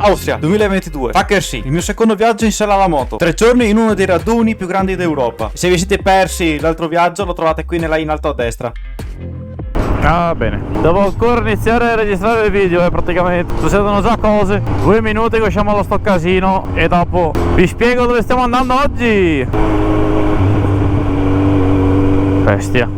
Austria 2022, Fackersee, il mio secondo viaggio in sella alla moto. 3 giorni in uno dei raduni più grandi d'Europa. Se vi siete persi l'altro viaggio lo trovate qui in alto a destra. Ah, bene. Devo ancora iniziare a registrare il video, praticamente succedono già cose. 2 minuti che usciamo allo sto casino e dopo vi spiego dove stiamo andando oggi. Bestia.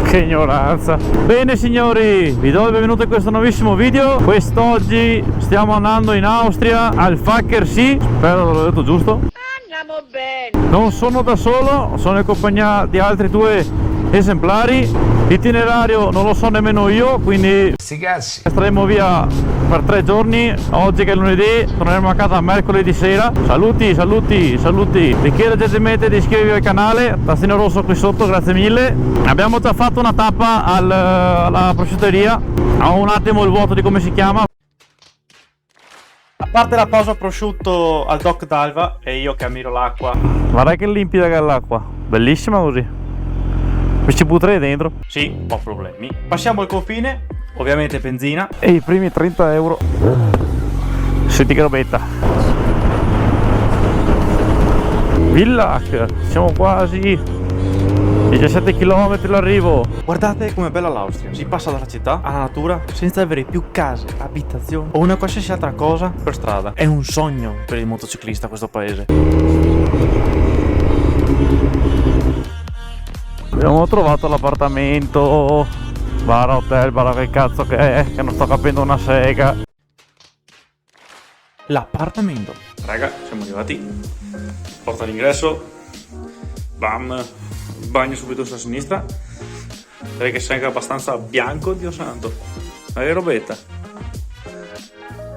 Che ignoranza. Bene signori, vi do il benvenuto in questo nuovissimo video. Quest'oggi stiamo andando in Austria al Fackersee. Spero l'ho detto giusto. Andiamo bene. Non sono da solo, sono in compagnia di altri 2 esemplari. L'itinerario non lo so nemmeno io, quindi staremo via per 3 giorni. Oggi che è lunedì, torneremo a casa mercoledì sera. Saluti, saluti, saluti. Vi chiedo gentilmente di iscrivervi al canale, tastino rosso qui sotto, grazie mille. Abbiamo già fatto una tappa alla prosciutteria. Ho un attimo il vuoto di come si chiama. A parte la pausa prosciutto al Doc d'Alva e io che ammiro l'acqua. Guarda che limpida che è l'acqua, bellissima così. Mi ci butterei dentro. Sì, ho problemi. Passiamo al confine, ovviamente benzina. E i primi 30 euro. Senti che robetta. Villach, siamo quasi 17 km l'arrivo. Guardate com'è bella l'Austria. Si passa dalla città alla natura senza avere più case, abitazioni o una qualsiasi altra cosa per strada. È un sogno per il motociclista questo paese. Abbiamo trovato l'appartamento, bar hotel, bar che cazzo che è, che non sto capendo una sega. L'appartamento. Raga, siamo arrivati. Porta d'ingresso. Bam. Bagno subito sulla sinistra. Direi che sei anche abbastanza bianco, Dio santo. Ma che robetta.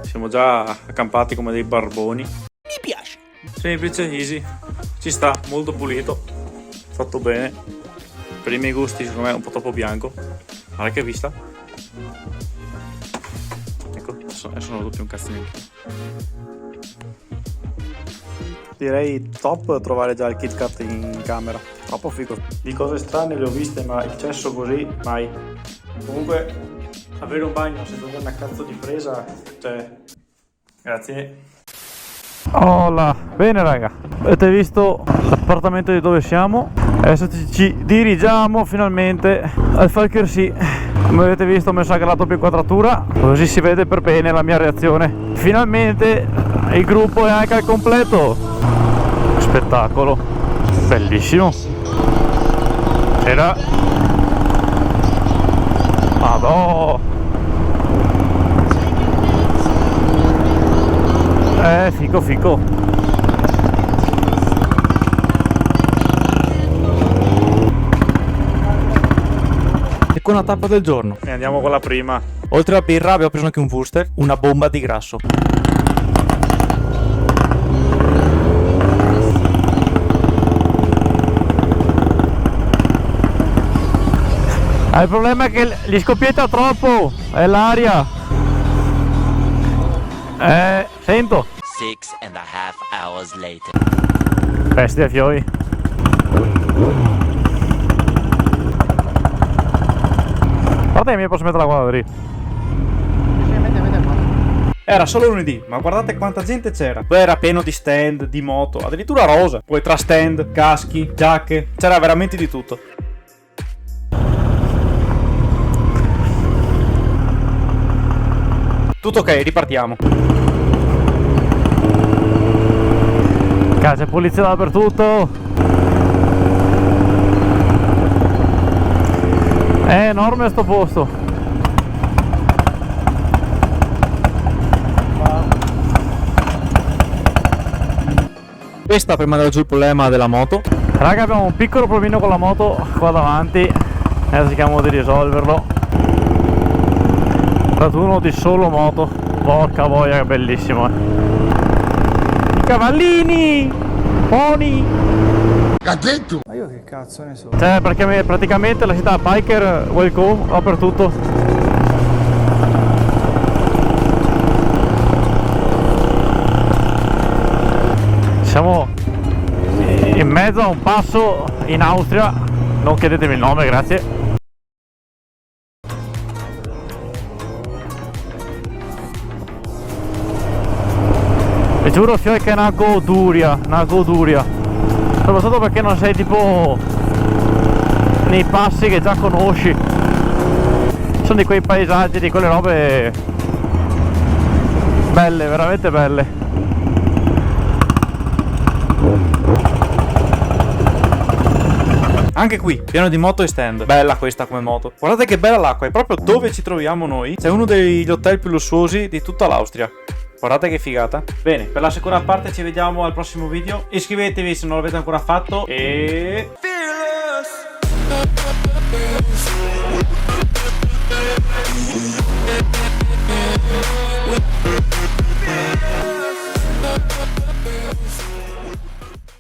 Siamo già accampati come dei barboni. Mi piace. Semplice, easy. Ci sta, molto pulito. Fatto bene. Per i miei gusti secondo me è un po' troppo bianco. Guarda che vista. Ecco, adesso non vedo più un cazzo neanche. Direi top trovare già il KitKat in camera. Troppo figo. Di cose strane le ho viste, ma il cesso così mai. Comunque avere un bagno senza avere una cazzo di presa, cioè, grazie. Hola, bene raga, avete visto l'appartamento di dove siamo? Adesso ci dirigiamo finalmente al Fackersee. Come avete visto ho messo anche la doppia inquadratura, così si vede per bene la mia reazione. Finalmente il gruppo è anche al completo. Spettacolo, bellissimo. C'era. Madò. Fico fico. Seconda tappa del giorno. E andiamo con la prima. Oltre alla birra abbiamo preso anche un Wurster, una bomba di grasso. Il problema è che gli scoppietta troppo, è l'aria. Sento. 6.5 hours later. Pesti a fiori. Guarda che mi posso mettere la quadra. Era solo lunedì, ma guardate quanta gente c'era. Poi era pieno di stand, di moto, addirittura rosa. Poi tra stand, caschi, giacche, c'era veramente di tutto. Tutto ok, ripartiamo. C'è polizia dappertutto. È enorme sto posto. Questa per mandare giù il problema della moto. Raga, abbiamo un piccolo problemino con la moto qua davanti. Adesso cerchiamo di risolverlo. Raduno di solo moto. Porca voglia, che bellissimo, I cavallini! Pony! Cadetto! Ma io che cazzo ne so? Cioè, perché praticamente la città biker welcome dappertutto. Siamo in mezzo a un passo in Austria. Non chiedetemi il nome, grazie. Vi giuro che è una goduria, soprattutto perché non sei tipo nei passi che già conosci, sono di quei paesaggi, di quelle robe belle, veramente belle. Anche qui, pieno di moto e stand. Bella questa come moto. Guardate che bella l'acqua, è proprio dove ci troviamo noi. C'è uno degli hotel più lussuosi di tutta l'Austria. Guardate che figata. Bene, per la seconda parte ci vediamo al prossimo video. Iscrivetevi se non l'avete ancora fatto e...